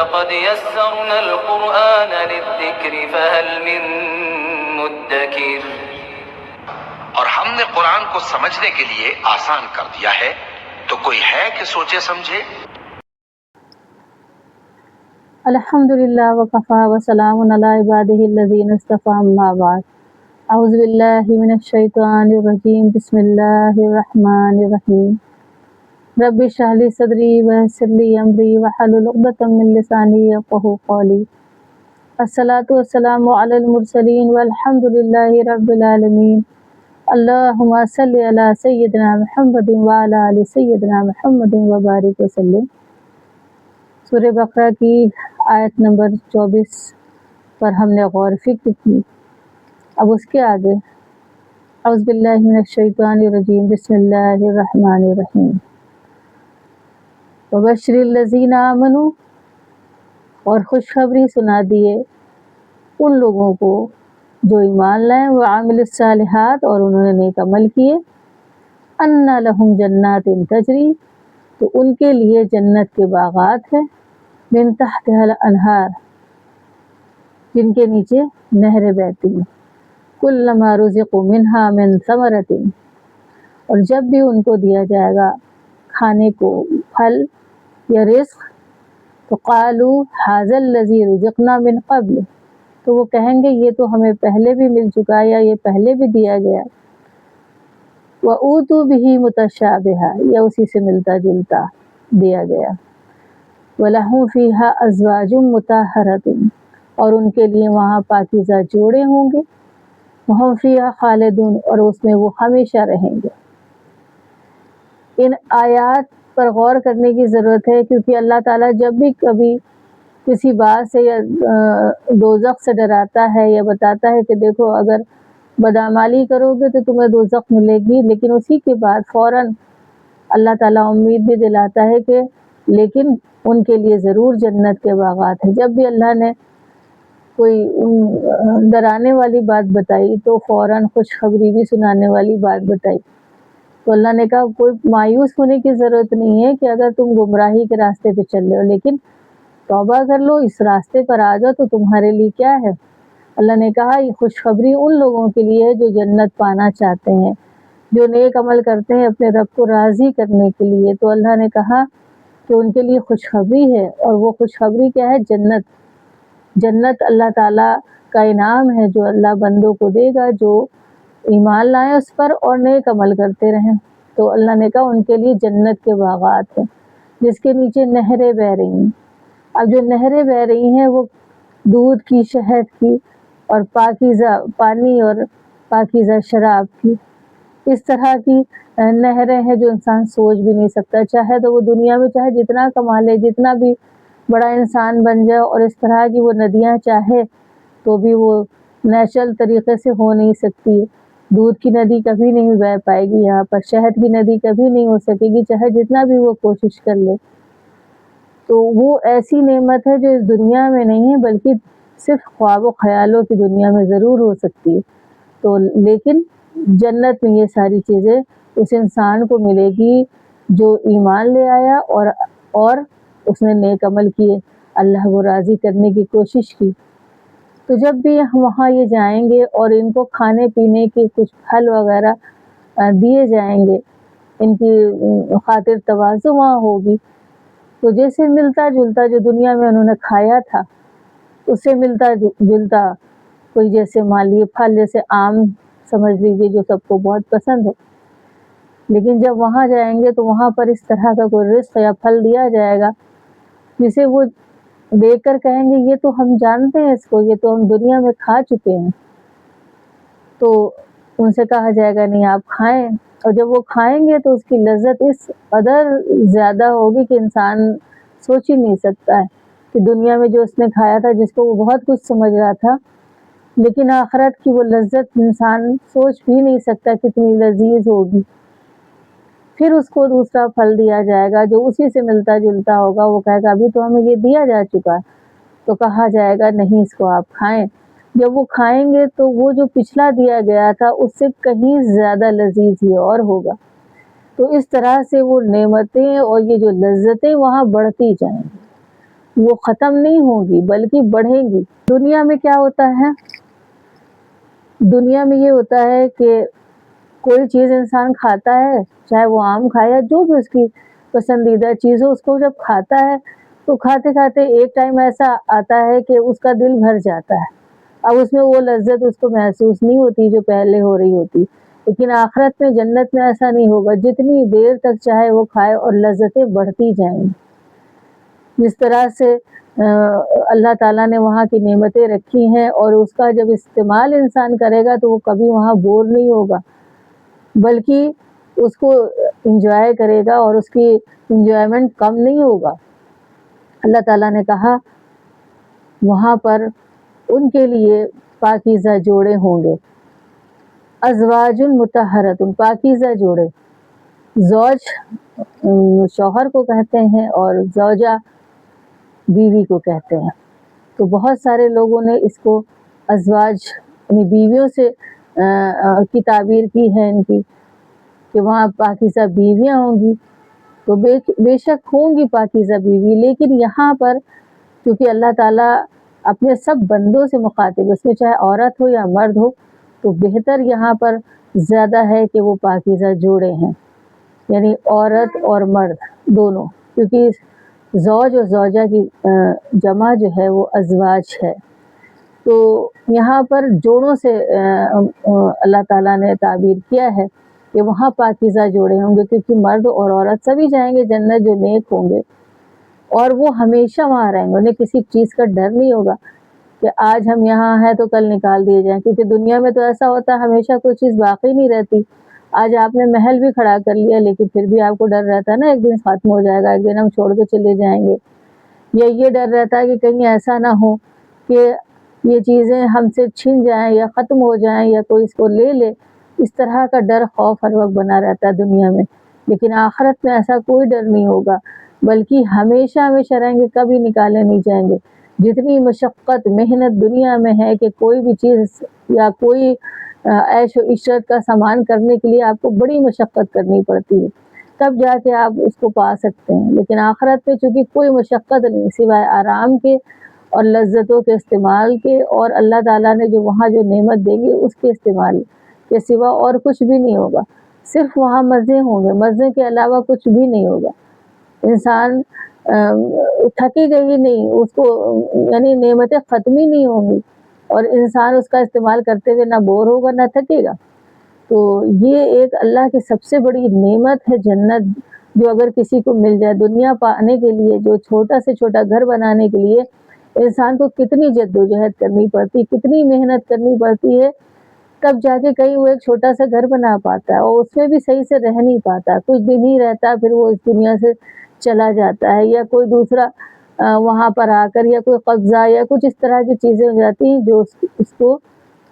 ولقد يسرنا القرآن للذكر فهل من مدكر. اور ہم نے قرآن کو سمجھنے کے لیے آسان کر دیا ہے، تو کوئی ہے کہ سوچے سمجھے؟ الحمدللہ وکفا وسلام علی عبادہ الذین اصطفی، اما بعد. اعوذ باللہ من الشیطان الرجیم، بسم اللہ الرحمن الرحیم. رب اشرح لی صدری ویسر لی امری واحلل عقدۃ من لسانی یفقہوا قولی. الصلاۃ والسلام علی المرسلین والحمد للہ رب العالمین. اللہم صلی علی سیدنا محمد وعلی آل سیدنا محمد وبارک وسلم. سورہ بقرہ کی آیت نمبر 24 پر ہم نے غور فکر کی. اب اس کے آگے اعوذ باللہ من الشیطان الرجیم، بسم اللہ الرحمن الرحیم. وبشر الذین آمنوا، اور خوشخبری سنا دیے ان لوگوں کو جو ایمان لائے، وعاملوا الصالحات، اور انہوں نے نیک عمل کیے، ان لہم جنات تجری، تو ان کے لیے جنت کے باغات ہیں، من تحتها الانہار، جن کے نیچے نہریں بہتی ہیں، کلما رزقوا منہا من ثمرۃ، اور جب بھی ان کو دیا جائے گا کھانے کو پھل یا رزق، تو قالوا ھذا الذی رزقنا من قبل، تو وہ کہیں گے یہ تو ہمیں پہلے بھی مل چکا ہے، یا یہ پہلے بھی دیا گیا. وَأُوتُوا بِهِ مُتَشَابِهًا، یا اسی سے ملتا جلتا دیا گیا. وَلَهُمْ فِيهَا أَزْوَاجٌ مُطَهَّرَةٌ، اور ان کے لیے وہاں پاکیزہ جوڑے ہوں گے. وَهُمْ فِيهَا خَالِدُونَ، اور اس میں وہ ہمیشہ رہیں گے. ان آیات پر غور کرنے کی ضرورت ہے، کیونکہ اللہ تعالیٰ جب بھی کبھی کسی بات سے یا دوزخ سے ڈراتا ہے یا بتاتا ہے کہ دیکھو اگر بدعمالی کرو گے تو تمہیں دوزخ ملے گی، لیکن اسی کے بعد فوراً اللہ تعالیٰ امید بھی دلاتا ہے کہ لیکن ان کے لیے ضرور جنت کے باغات ہیں. جب بھی اللہ نے کوئی ڈرانے والی بات بتائی تو فوراً خوشخبری بھی سنانے والی بات بتائی. تو اللہ نے کہا کوئی مایوس ہونے کی ضرورت نہیں ہے کہ اگر تم گمراہی کے راستے پہ چل رہے ہو، لیکن توبہ کر لو، اس راستے پر آ جاؤ تو تمہارے لیے کیا ہے. اللہ نے کہا یہ خوشخبری ان لوگوں کے لیے ہے جو جنت پانا چاہتے ہیں، جو نیک عمل کرتے ہیں اپنے رب کو راضی کرنے کے لیے. تو اللہ نے کہا کہ ان کے لیے خوشخبری ہے، اور وہ خوشخبری کیا ہے؟ جنت. جنت اللہ تعالیٰ کا انعام ہے جو اللہ بندوں کو دے گا جو ایمان لائیں اس پر اور نیک عمل کرتے رہیں. تو اللہ نے کہا ان کے لیے جنت کے باغات ہیں جس کے نیچے نہریں بہہ رہی ہیں. اب جو نہریں بہہ رہی ہیں وہ دودھ کی، شہد کی، اور پاکیزہ پانی اور پاکیزہ شراب کی. اس طرح کی نہریں ہیں جو انسان سوچ بھی نہیں سکتا. چاہے تو وہ دنیا میں چاہے جتنا کما لے، جتنا بھی بڑا انسان بن جائے، اور اس طرح کی وہ ندیاں چاہے تو بھی وہ نیچرل طریقے سے ہو نہیں سکتی. دودھ کی ندی کبھی نہیں بہہ پائے گی یہاں پر، شہد کی ندی کبھی نہیں ہو سکے گی، چاہے جتنا بھی وہ کوشش کر لے. تو وہ ایسی نعمت ہے جو اس دنیا میں نہیں ہے، بلکہ صرف خواب و خیالوں کی دنیا میں ضرور ہو سکتی ہے. تو لیکن جنت میں یہ ساری چیزیں اس انسان کو ملے گی جو ایمان لے آیا اور اس نے نیک عمل کیے، اللہ کو راضی کرنے کی کوشش کی. تو جب بھی ہم وہاں یہ جائیں گے اور ان کو کھانے پینے کے کچھ پھل وغیرہ دیے جائیں گے، ان کی خاطر تواضع وہاں ہوگی، تو جیسے ملتا جلتا جو دنیا میں انہوں نے کھایا تھا اس سے ملتا جلتا کوئی جیسے مان لیے پھل، جیسے آم سمجھ لیجیے جو سب کو بہت پسند ہے. لیکن جب وہاں جائیں گے تو وہاں پر اس طرح کا کوئی رزق یا پھل دیا جائے گا جسے وہ دیکھ کر کہیں گے یہ تو ہم جانتے ہیں اس کو، یہ تو ہم دنیا میں کھا چکے ہیں. تو ان سے کہا جائے گا نہیں آپ کھائیں، اور جب وہ کھائیں گے تو اس کی لذت اس قدر زیادہ ہوگی کہ انسان سوچ ہی نہیں سکتا ہے کہ دنیا میں جو اس نے کھایا تھا، جس کو وہ بہت کچھ سمجھ رہا تھا، لیکن آخرت کی وہ لذت انسان سوچ بھی نہیں سکتا کتنی لذیذ ہوگی. پھر اس کو دوسرا پھل دیا جائے گا جو اسی سے ملتا جلتا ہوگا. وہ کہے گا ابھی تو ہمیں یہ دیا جا چکا ہے. تو کہا جائے گا نہیں اس کو آپ کھائیں. جب وہ کھائیں گے تو وہ جو پچھلا دیا گیا تھا اس سے کہیں زیادہ لذیذ ہی اور ہوگا. تو اس طرح سے وہ نعمتیں اور یہ جو لذتیں وہاں بڑھتی جائیں گی. وہ ختم نہیں ہوں گی بلکہ بڑھیں گی۔ دنیا میں کیا ہوتا ہے؟ دنیا میں یہ ہوتا ہے کہ کوئی چیز انسان کھاتا ہے، چاہے وہ آم کھائے یا جو بھی اس کی پسندیدہ چیز ہو، اس کو جب کھاتا ہے تو کھاتے کھاتے ایک ٹائم ایسا آتا ہے کہ اس کا دل بھر جاتا ہے، اب اس میں وہ لذت اس کو محسوس نہیں ہوتی جو پہلے ہو رہی ہوتی۔ لیکن آخرت میں، جنت میں ایسا نہیں ہوگا، جتنی دیر تک چاہے وہ کھائے اور لذتیں بڑھتی جائیں گی۔ جس طرح سے اللہ تعالیٰ نے وہاں کی نعمتیں رکھی ہیں اور اس کا جب استعمال انسان کرے گا تو وہ کبھی وہاں بور نہیں ہوگا، بلکہ اس کو انجوائے کرے گا اور اس کی انجوائمنٹ کم نہیں ہوگا۔ اللہ تعالیٰ نے کہا وہاں پر ان کے لیے پاکیزہ جوڑے ہوں گے، ازواج مطہرۃ، پاکیزہ جوڑے۔ زوج شوہر کو کہتے ہیں اور زوجہ بیوی کو کہتے ہیں۔ تو بہت سارے لوگوں نے اس کو ازواج یعنی بیویوں سے کی تعبیر کی ہے ان کی، کہ وہاں پاکیزہ بیویاں ہوں گی، تو بے شک ہوں گی پاکیزہ بیوی، لیکن یہاں پر کیونکہ اللہ تعالیٰ اپنے سب بندوں سے مخاطب، اس میں چاہے عورت ہو یا مرد ہو، تو بہتر یہاں پر زیادہ ہے کہ وہ پاکیزہ جوڑے ہیں، یعنی عورت اور مرد دونوں، کیونکہ زوج اور زوجہ کی جمع جو ہے وہ ازواج ہے۔ تو یہاں پر جوڑوں سے اللہ تعالیٰ نے تعبیر کیا ہے کہ وہاں پاکیزہ جوڑے ہوں گے، کیونکہ مرد اور عورت سبھی جائیں گے جنت جو نیک ہوں گے، اور وہ ہمیشہ وہاں رہیں گے، انہیں کسی چیز کا ڈر نہیں ہوگا کہ آج ہم یہاں ہیں تو کل نکال دیے جائیں، کیونکہ دنیا میں تو ایسا ہوتا ہے ہمیشہ کوئی چیز باقی نہیں رہتی۔ آج آپ نے محل بھی کھڑا کر لیا لیکن پھر بھی آپ کو ڈر رہتا ہے نا ایک دن ختم ہو جائے گا، ایک دن ہم چھوڑ کے چلے جائیں گے، یا یہ ڈر رہتا ہے کہ کہیں ایسا نہ ہو کہ یہ چیزیں ہم سے چھن جائیں یا ختم ہو جائیں یا کوئی اس کو لے لے، اس طرح کا ڈر خوف ہر وقت بنا رہتا ہے دنیا میں۔ لیکن آخرت میں ایسا کوئی ڈر نہیں ہوگا، بلکہ ہمیشہ ہمیشہ رہیں گے، کبھی نکالے نہیں جائیں گے۔ جتنی مشقت محنت دنیا میں ہے کہ کوئی بھی چیز یا کوئی عیش و عشرت کا سامان کرنے کے لیے آپ کو بڑی مشقت کرنی پڑتی ہے، تب جا کے آپ اس کو پا سکتے ہیں، لیکن آخرت میں چونکہ کوئی مشقت نہیں سوائے آرام کے اور لذتوں کے استعمال کے، اور اللہ تعالیٰ نے جو وہاں جو نعمت دیں گے اس کے استعمال کے سوا اور کچھ بھی نہیں ہوگا، صرف وہاں مزے ہوں گے، مزے کے علاوہ کچھ بھی نہیں ہوگا۔ انسان تھکے گا ہی نہیں، اس کو یعنی نعمتیں ختم ہی نہیں ہوں گی، اور انسان اس کا استعمال کرتے ہوئے نہ بور ہوگا نہ تھکے گا۔ تو یہ ایک اللہ کی سب سے بڑی نعمت ہے جنت، جو اگر کسی کو مل جائے۔ دنیا پانے کے لیے جو چھوٹا سے چھوٹا گھر بنانے کے لیے انسان کو کتنی جدوجہد کرنی پڑتی، کتنی محنت کرنی پڑتی ہے، تب جا کے کہیں وہ ایک چھوٹا سا گھر بنا پاتا ہے، اور اس میں بھی صحیح سے رہ نہیں پاتا، کچھ دن ہی رہتا ہے پھر وہ اس دنیا سے چلا جاتا ہے، یا کوئی دوسرا وہاں پر آ کر یا کوئی قبضہ یا کچھ اس طرح کی چیزیں ہو جاتی ہیں جو اس کو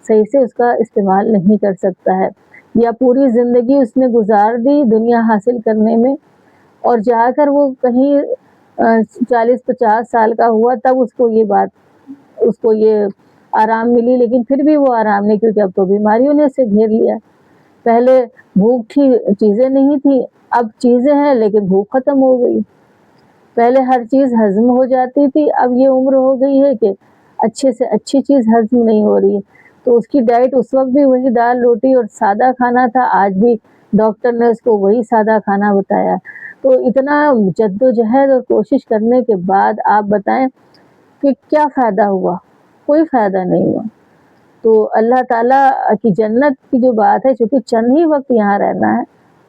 صحیح سے اس کا استعمال نہیں کر سکتا ہے، یا پوری زندگی اس نے گزار دی دنیا حاصل کرنے میں، اور جا کر وہ کہیں 40-50 سال کا ہوا تب اس کو یہ آرام ملی، لیکن پھر بھی وہ آرام نہیں، کیونکہ اب تو بیماریوں نے اسے گھیر لیا۔ پہلے بھوک تھی، چیزیں نہیں تھی، اب چیزیں ہیں لیکن بھوک ختم ہو گئی۔ پہلے ہر چیز ہضم ہو جاتی تھی، اب یہ عمر ہو گئی ہے کہ اچھے سے اچھی چیز ہضم نہیں ہو رہی ہے، تو اس کی ڈائٹ اس وقت بھی وہی دال روٹی اور سادہ کھانا تھا، آج بھی ڈاکٹر نے اس کو وہی سادہ کھانا بتایا۔ تو اتنا جدوجہد اور کوشش کرنے کے بعد آپ بتائیں کہ کیا فائدہ ہوا؟ کوئی فائدہ نہیں ہوا۔ تو اللہ تعالیٰ کی جنت کی جو بات ہے، چونکہ چند ہی وقت یہاں رہنا ہے،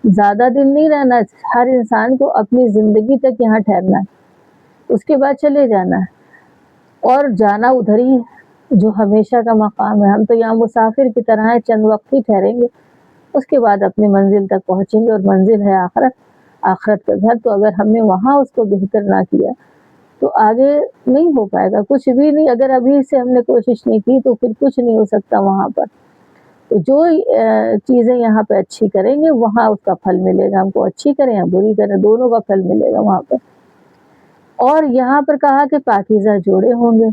زیادہ دن نہیں رہنا، ہر انسان کو اپنی زندگی تک یہاں ٹھہرنا ہے، اس کے بعد چلے جانا ہے، اور جانا ادھر ہی جو ہمیشہ کا مقام ہے۔ ہم تو یہاں مسافر کی طرح ہیں، چند وقت ہی ٹھہریں گے، اس کے بعد اپنی منزل تک پہنچیں گے، اور منزل ہے آخرت کا گھر۔ تو اگر ہم نے وہاں اس کو بہتر نہ کیا تو آگے نہیں ہو پائے گا، کچھ بھی نہیں۔ اگر ابھی سے ہم نے کوشش نہیں کی تو پھر کچھ نہیں ہو سکتا وہاں پر۔ تو جو چیزیں یہاں پہ اچھی کریں گے وہاں اس کا پھل ملے گا، ہم کو اچھی کریں یا بری کریں دونوں کا پھل ملے گا وہاں پر۔ اور یہاں پر کہا کہ پاکیزہ جوڑے ہوں گے۔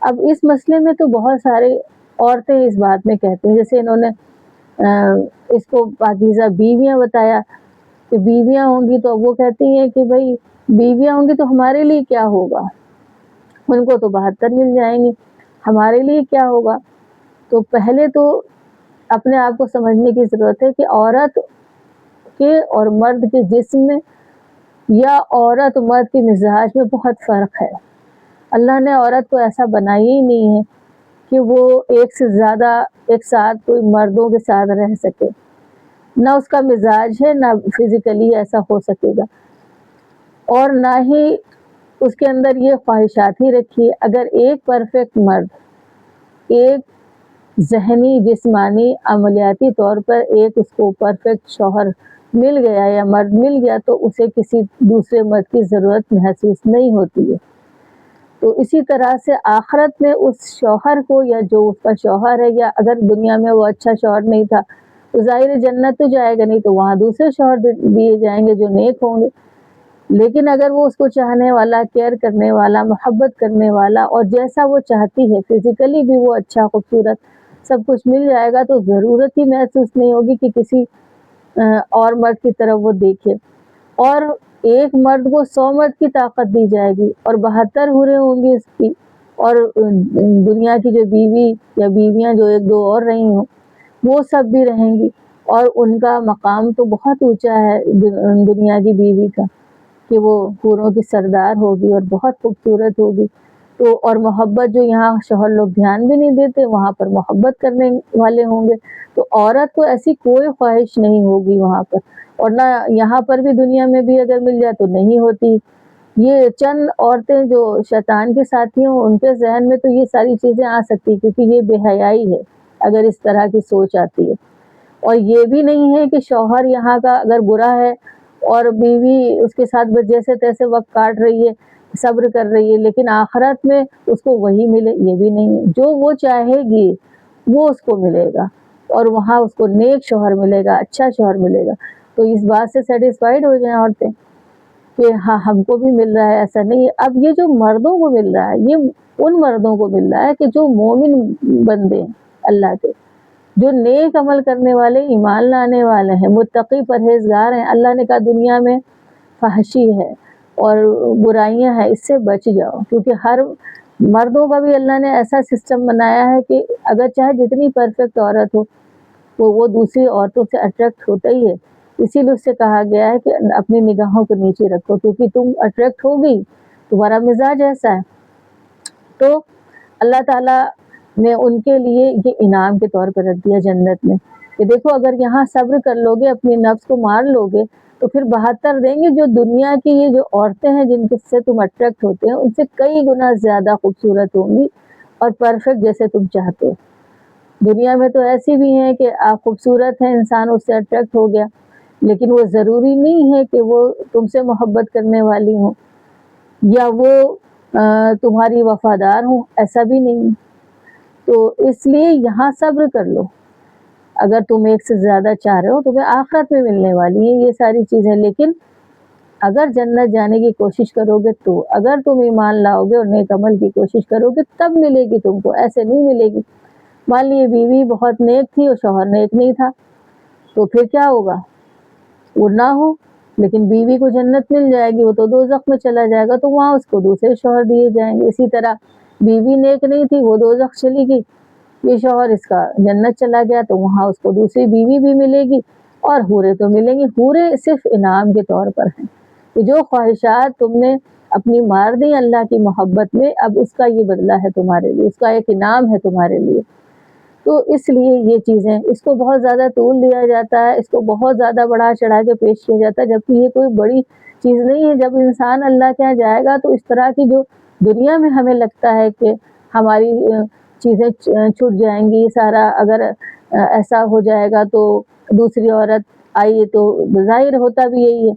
اب اس مسئلے میں تو بہت سارے عورتیں اس بات میں کہتے ہیں، جیسے انہوں نے اس کو پاکیزہ بیویاں بتایا کہ بیویاں ہوں گی، تو وہ کہتی ہیں کہ بھائی بیویاں ہوں گی تو ہمارے لیے کیا ہوگا؟ ان کو تو 72 مل جائیں گے، ہمارے لیے کیا ہوگا؟ تو پہلے تو اپنے آپ کو سمجھنے کی ضرورت ہے کہ عورت کے اور مرد کے جسم میں یا عورت مرد کے مزاج میں بہت فرق ہے۔ اللہ نے عورت کو ایسا بنایا ہی نہیں ہے کہ وہ ایک سے زیادہ ایک ساتھ کوئی مردوں کے ساتھ رہ سکے، نہ اس کا مزاج ہے، نہ فزیکلی ایسا ہو سکے گا، اور نہ ہی اس کے اندر یہ خواہشات ہی رکھی ہے۔ اگر ایک پرفیکٹ مرد، ایک ذہنی، جسمانی، عملیاتی طور پر ایک اس کو پرفیکٹ شوہر مل گیا یا مرد مل گیا تو اسے کسی دوسرے مرد کی ضرورت محسوس نہیں ہوتی ہے۔ تو اسی طرح سے آخرت میں اس شوہر کو، یا جو اس کا شوہر ہے، یا اگر دنیا میں وہ اچھا شوہر نہیں تھا تو ظاہر جنت تو جائے گا نہیں، تو وہاں دوسرے شوہر دیے جائیں گے جو نیک ہوں گے۔ لیکن اگر وہ اس کو چاہنے والا، کیئر کرنے والا، محبت کرنے والا، اور جیسا وہ چاہتی ہے فزیکلی بھی وہ اچھا، خوبصورت، سب کچھ مل جائے گا، تو ضرورت ہی محسوس نہیں ہوگی کہ کسی اور مرد کی طرف وہ دیکھے۔ اور ایک مرد کو 100 مرد کی طاقت دی جائے گی، اور 72 حوریں ہوں گی اس کی، اور دنیا کی جو بیوی یا بیویاں جو ایک دو اور رہی ہوں وہ سب بھی رہیں گی، اور ان کا مقام تو بہت اونچا ہے دنیا کی بیوی کا، کہ وہ حوروں کی سردار ہوگی اور بہت خوبصورت ہوگی۔ تو اور محبت جو یہاں شوہر لوگ دھیان بھی نہیں دیتے، وہاں پر محبت کرنے والے ہوں گے، تو عورت کو ایسی کوئی خواہش نہیں ہوگی وہاں پر، اور نہ یہاں پر بھی دنیا میں بھی اگر مل جائے تو نہیں ہوتی۔ یہ چند عورتیں جو شیطان کے ساتھی ہوں ان کے ذہن میں تو یہ ساری چیزیں آ سکتی، کیونکہ یہ بے حیائی ہے اگر اس طرح کی سوچ آتی ہے۔ اور یہ بھی نہیں ہے کہ شوہر یہاں کا اگر برا ہے اور بیوی اس کے ساتھ بس جیسے تیسے وقت کاٹ رہی ہے، صبر کر رہی ہے، لیکن آخرت میں اس کو وہی ملے، یہ بھی نہیں ہے۔ جو وہ چاہے گی وہ اس کو ملے گا، اور وہاں اس کو نیک شوہر ملے گا، اچھا شوہر ملے گا۔ تو اس بات سے سیٹسفائیڈ ہو جائیں عورتیں کہ ہاں ہم کو بھی مل رہا ہے، ایسا نہیں ہے۔ اب یہ جو مردوں کو مل رہا ہے یہ ان مردوں کو مل رہا ہے کہ جو مومن بندے ہیں اللہ کے، جو نیک عمل کرنے والے، ایمان لانے والے ہیں، متقی پرہیزگار ہیں۔ اللہ نے کہا دنیا میں فحشی ہے اور برائیاں ہیں، اس سے بچ جاؤ، کیونکہ ہر مردوں کا بھی اللہ نے ایسا سسٹم بنایا ہے کہ اگر چاہے جتنی پرفیکٹ عورت ہو وہ دوسری عورتوں سے اٹریکٹ ہوتا ہی ہے۔ اسی لیے اس سے کہا گیا ہے کہ اپنی نگاہوں کو نیچے رکھو، کیونکہ تم اٹریکٹ ہوگی، تمہارا مزاج ایسا ہے۔ تو اللہ تعالیٰ نے ان کے لیے یہ انعام کے طور پر رکھ دیا جنت میں کہ دیکھو اگر یہاں صبر کر لو گے، اپنی نفس کو مار لو گے، تو پھر 72 دیں گے جو دنیا کی یہ جو عورتیں ہیں جن سے تم اٹریکٹ ہوتے ہیں ان سے کئی گنا زیادہ خوبصورت ہوں گی اور پرفیکٹ جیسے تم چاہتے ہو۔ دنیا میں تو ایسی بھی ہیں کہ آپ خوبصورت ہیں، انسان اس سے اٹریکٹ ہو گیا، لیکن وہ ضروری نہیں ہے کہ وہ تم سے محبت کرنے والی ہوں یا وہ تمہاری وفادار ہوں، ایسا بھی نہیں۔ تو اس لیے یہاں صبر کر لو، اگر تم ایک سے زیادہ چاہ رہے ہو تمہیں آخرت میں ملنے والی ہیں یہ ساری چیزیں، لیکن اگر جنت جانے کی کوشش کرو گے تو، اگر تم ایمان لاؤ گے اور نیک عمل کی کوشش کرو گے تب ملے گی تم کو، ایسے نہیں ملے گی۔ مان لیے بیوی بہت نیک تھی اور شوہر نیک نہیں تھا تو پھر کیا ہوگا؟ وہ نہ ہو، لیکن بیوی کو جنت مل جائے گی، وہ تو دوزخ میں چلا جائے گا، تو وہاں اس کو دوسرے شوہر دیے جائیں گے۔ اسی طرح بیوی نیک نہیں تھی، وہ دوزخ چلی گئی، یہ شوہر اس کا جنت چلا گیا، تو وہاں اس کو دوسری بیوی بھی ملے گی اور حوریں تو ملیں گی۔ حوریں صرف انعام کے طور پر ہیں کہ جو خواہشات تم نے اپنی مار دی اللہ کی محبت میں، اب اس کا یہ بدلہ ہے تمہارے لیے، اس کا ایک انعام ہے تمہارے لیے۔ تو اس لیے یہ چیزیں، اس کو بہت زیادہ طول دیا جاتا ہے، اس کو بہت زیادہ بڑھا چڑھا کے پیش کیا جاتا ہے، جبکہ یہ کوئی بڑی چیز نہیں ہے۔ جب انسان اللہ کے یہاں جائے گا تو اس طرح کی جو دنیا میں ہمیں لگتا ہے کہ ہماری چیزیں چھوٹ جائیں گی، سارا اگر ایسا ہو جائے گا تو دوسری عورت آئی، تو ظاہر ہوتا بھی یہی ہے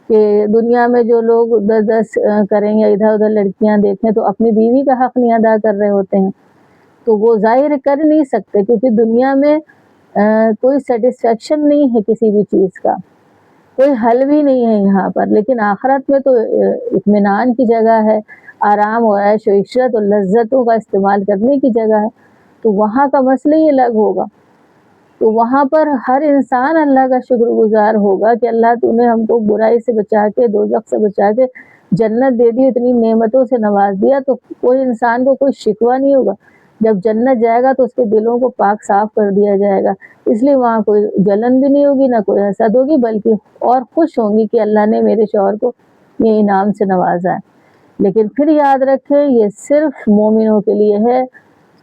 کہ دنیا میں جو لوگ 10 کریں یا ادھر ادھر لڑکیاں دیکھیں تو اپنی بیوی کا حق نہیں ادا کر رہے ہوتے ہیں، تو وہ ظاہر کر نہیں سکتے، کیونکہ دنیا میں کوئی سیٹسفیکشن نہیں ہے کسی بھی چیز کا، کوئی حل بھی نہیں ہے یہاں پر۔ لیکن آخرت میں تو اطمینان کی جگہ ہے، آرام و عیش و عشرت اور لذتوں کا استعمال کرنے کی جگہ ہے، تو وہاں کا مسئلہ ہی الگ ہوگا۔ تو وہاں پر ہر انسان اللہ کا شکر گزار ہوگا کہ اللہ تو نے ہم کو برائی سے بچا کے، دوزخ سے بچا کے جنت دے دی، اتنی نعمتوں سے نواز دیا، تو کوئی انسان کو کوئی شکوہ نہیں ہوگا۔ جب جنت جائے گا تو اس کے دلوں کو پاک صاف کر دیا جائے گا، اس لیے وہاں کوئی جلن بھی نہیں ہوگی، نہ کوئی حسد ہوگی، بلکہ اور خوش ہوں گی کہ اللہ نے میرے شوہر کو یہ انعام سے نوازا ہے۔ لیکن پھر یاد رکھیں یہ صرف مومنوں کے لیے ہے،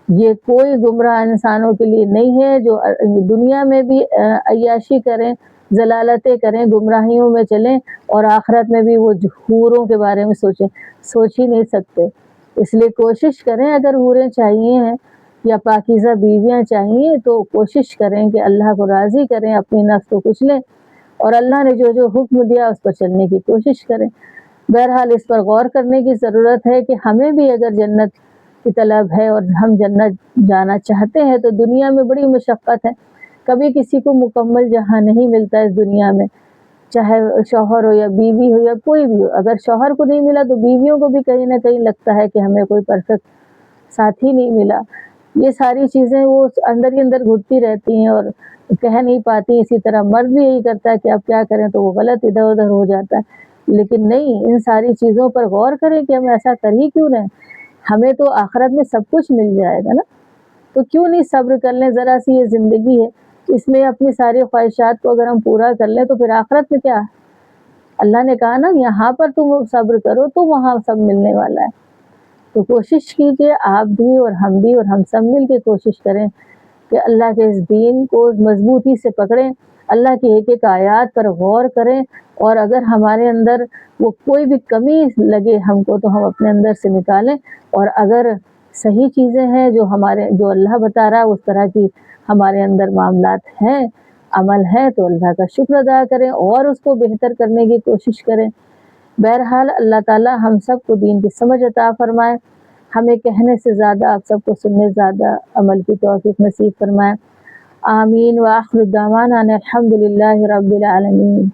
یہ کوئی گمراہ انسانوں کے لیے نہیں ہے جو دنیا میں بھی عیاشی کریں، ضلالتیں کریں، گمراہیوں میں چلیں، اور آخرت میں بھی وہ حوروں کے بارے میں سوچیں، سوچ ہی نہیں سکتے۔ اس لیے کوشش کریں، اگر حوریں چاہیے ہیں یا پاکیزہ بیویاں چاہیے تو کوشش کریں کہ اللہ کو راضی کریں، اپنی نفس کو کچلیں، اور اللہ نے جو جو حکم دیا اس پر چلنے کی کوشش کریں۔ بہرحال اس پر غور کرنے کی ضرورت ہے کہ ہمیں بھی اگر جنت کی طلب ہے اور ہم جنت جانا چاہتے ہیں تو دنیا میں بڑی مشقت ہے، کبھی کسی کو مکمل جہاں نہیں ملتا اس دنیا میں، چاہے شوہر ہو یا بیوی ہو یا کوئی بھی ہو۔ اگر شوہر کو نہیں ملا تو بیویوں کو بھی کہیں نہ کہیں لگتا ہے کہ ہمیں کوئی پرفیکٹ ساتھی نہیں ملا۔ یہ ساری چیزیں وہ اندر ہی اندر گھٹتی رہتی ہیں اور کہہ نہیں پاتی۔ اسی طرح مرد بھی یہی کرتا ہے کہ اب کیا کریں، تو وہ غلط ادھر ادھر ہو جاتا ہے۔ لیکن نہیں، ان ساری چیزوں پر غور کریں کہ ہم ایسا کر ہی کیوں رہے، ہمیں تو آخرت میں سب کچھ مل جائے گا نا، تو کیوں نہیں صبر کر لیں؟ ذرا سی یہ زندگی ہے، اس میں اپنی ساری خواہشات کو اگر ہم پورا کر لیں تو پھر آخرت میں کیا؟ اللہ نے کہا نا یہاں پر تم صبر کرو تو وہاں سب ملنے والا ہے۔ تو کوشش کیجئے آپ بھی اور ہم بھی، اور ہم سب مل کے کوشش کریں کہ اللہ کے اس دین کو مضبوطی سے پکڑیں، اللہ کی ایک ایک آیات پر غور کریں، اور اگر ہمارے اندر وہ کوئی بھی کمی لگے ہم کو تو ہم اپنے اندر سے نکالیں، اور اگر صحیح چیزیں ہیں جو اللہ بتا رہا ہے اس طرح کی ہمارے اندر معاملات ہیں، عمل ہے، تو اللہ کا شکر ادا کریں اور اس کو بہتر کرنے کی کوشش کریں۔ بہرحال اللہ تعالی ہم سب کو دین کی سمجھ عطا فرمائے، ہمیں کہنے سے زیادہ آپ سب کو سننے زیادہ عمل کی توفیق نصیب فرمائے۔ آمین۔ وآخر دعوانا ان الحمد للہ رب العالمین۔